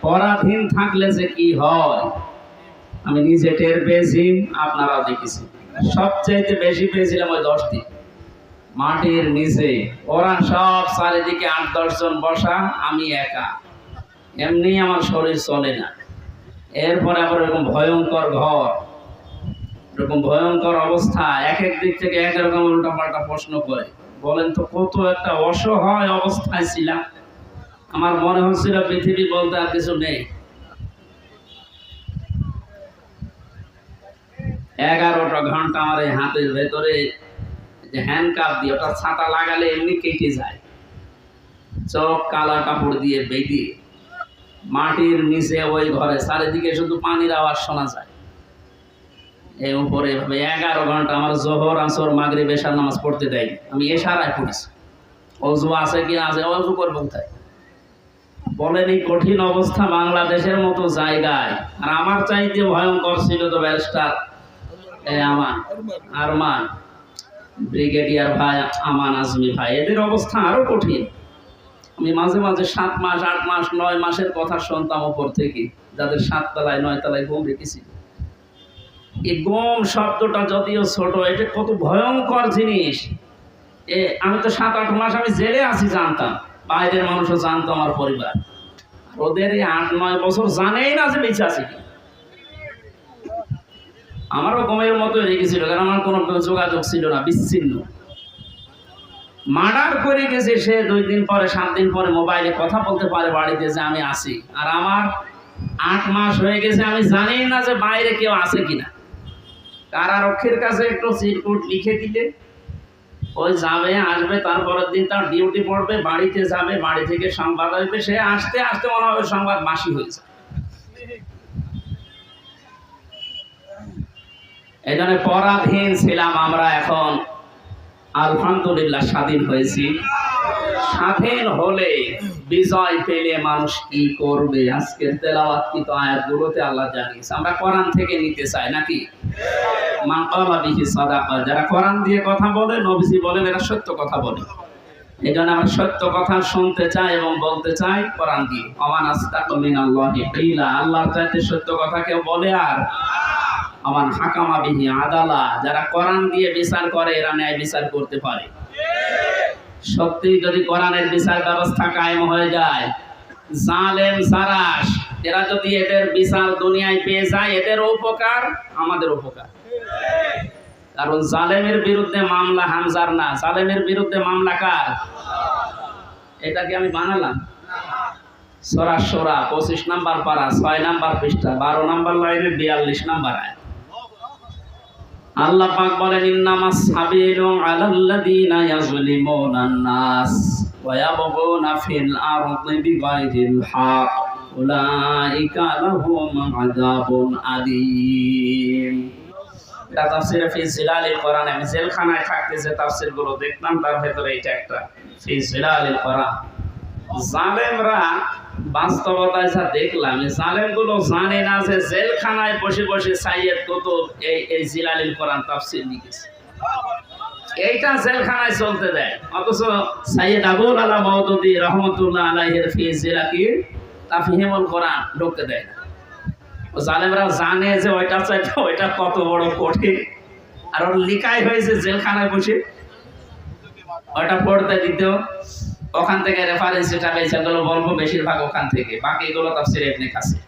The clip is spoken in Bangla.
পরাধীন থাকলে যে কি হয় আমি নিজে টের পেয়েছি, আপনারাও দেখেছি। সবচাইতে বেশি পেয়েছিলাম ওই 10 দিন মাটির নিচে। ওরা সব চারিদিকে 8-10 জন বসা, আমি একা। এমনি আমার শরীর চলে না। এরপরে আবার এরকম ভয়ঙ্কর ঘর, এরকম ভয়ঙ্কর অবস্থা, এক এক দিক থেকে এক রকম উল্টাপাল্টা প্রশ্ন করে। বলেন তো কত একটা অসহায় অবস্থায় ছিলাম। আমার মনে হচ্ছিল পৃথিবী বলতে আর কিছু নেই। 11টা ঘন্টা আমার এই হাতের ভেতরে যে হ্যান্ডকাপ দিয়ে, ওটা ছাতা লাগালে এমনি কেটে যায়। চোখ কালা কাপড় দিয়ে বেঁধে মাটির নিচে ওই ঘরে, চারিদিকে শুধু পানির আওয়াজ শোনা যায়। এই উপরে এভাবে 11 ঘন্টা আমার জোহর, আসর, মাগরিব, এশার নামাজ পড়তে দেয়। আমি এশারায় পড়েছি। অজু আছে কি আছে, অজু করবো কোথায়? বলেন এই কঠিন অবস্থা বাংলাদেশের মতো জায়গায়। আর আমার চাইতে ভয়ঙ্কর ছিল তো ব্যারিস্টার আরমান, ব্রিগেডিয়ার ভাই আমান আজমি ভাই, এদের অবস্থা আরো কঠিন। আমি মাঝে মাঝে 7 মাস, 8 মাস, 9 মাসের কথা শুনতাম উপর থেকে, যাদের 7 তলায় 9 তলায় ঘুম রেখেছি। এই গম শব্দটা যদিও ছোট, এটা কত ভয়ঙ্কর জিনিস। আমি তো 7-8 মাস আমি জেলে আছি জানতাম, বাইরের মানুষও জানতো, আমার পরিবার। ওদের এই 8-9 বছর জানেই না যে বেঁচে আছে কি। আমারও গমের মতো রেখেছিল, কারণ আমার কোনো যোগাযোগ ছিল না, বিচ্ছিন্ন। মার্ডার করে গেছে সে 2 দিন পরে, 7 দিন পরে মোবাইলে কথা বলতে পারে বাড়িতে যে আমি আছি। আর আমার 8 মাস হয়ে গেছে, আমি জানি না যে বাইরে কেউ আছে কিনা। কারারক্ষীর কাছে একটু চিরকুট লিখে দিলে ওই যাবে, আসবে, তারপরের দিন তার ডিউটি পড়বে, বাড়িতে যাবে, বাড়ি থেকে সংবাদ আসবে, সে আসতে আসতে মনে হবে সংবাদ মাসি হয়েছে। এই জন্য পরাধীন ছিলাম আমরা, এখন আলহামদুলিল্লাহ স্বাধীন হয়েছি। স্বাধীন হলে, বিজয় পেলে মানুষ কি করবে, আজকের তেলাওয়াতকৃত আয়াতগুলোতে আল্লাহ জানিয়েছে। আমরা কোরআন থেকে নিতে চাই নাকি? মা ক্বালা বিহি সাদাকা, যারা কোরআন দিয়ে কথা বলে, নবীজি বলেন এরা সত্য কথা বলে। এই জন্য আমরা সত্য কথা শুনতে চাই এবং বলতে চাই কোরআন দিয়ে। ওমান আসতাকু মিনাল্লাহি কিলা, আল্লাহর চাইতে সত্য কথা কেউ বলে? আর ওমান হাকামা বিহি আদালা, যারা কোরআন দিয়ে বিচার করে এরা ন্যায় বিচার করতে পারে। সত্যি যদি কোরআনের বিচার ব্যবস্থা কায়েম হয়ে যায়, জালেম সারাস এরা যদি এদের বিচার দুনিয়ায় পেয়ে যায়, এদের উপকার, আমাদের উপকার। কারণ জালেমের বিরুদ্ধে মামলা হামজার না, জালেমের বিরুদ্ধে মামলা কার? এটাকে আমি বানালাম। সূরা শূরা 25 নম্বর পারা, 6 নম্বর পৃষ্ঠা, 12 নম্বর লাইনে 42 নম্বর আয়াত। আল্লাহ পাক বলেন, ইন্নামাস সাবিলু আলাল্লাযীনা ইয়াযলিমুনান নাস ওয়া ইয়াবগুনা ফিল আরদি বিগাইরিল হক উলাইকা লাহুম আযাবুন আলীম। এটা তাফসীরে ফি জিলালিল কোরআন। আমি জেলখানায় থাকতে যে তাফসীরগুলো দেখতাম তার ভেতরে এটা একটা, ফি জিলালিল কোরআন। জালেমরা বাস্তবতায় যা দেখলাম, জালেমগুলো জানে না যে জেলখানায় বসে বসে সাইয়েদ কুতুব এই জিলালিল কোরআন তাফসীর লিখেছে। এইটা জেলখানায় চলতে দেয়, অথচ সাইয়েদ আবুল আলা মাওদুদী রহমাতুল্লাহ আলাইহির ফি জিলাকি তাফহিমুল কোরআন ঢুকতে দেয় না। ও জালেমরা জানে যে ওইটা চাইতে ওইটা কত বড় কঠিন, আর ওর লিখাই হয়েছে জেলখানায় বসে ওইটা পড়তে দিত। ওখান থেকে রেফারেন্স যেটা পেয়েছে, এগুলো বলবো বেশিরভাগ ওখান থেকে, বাকিগুলো তাফসীরে ইবনে কাসির।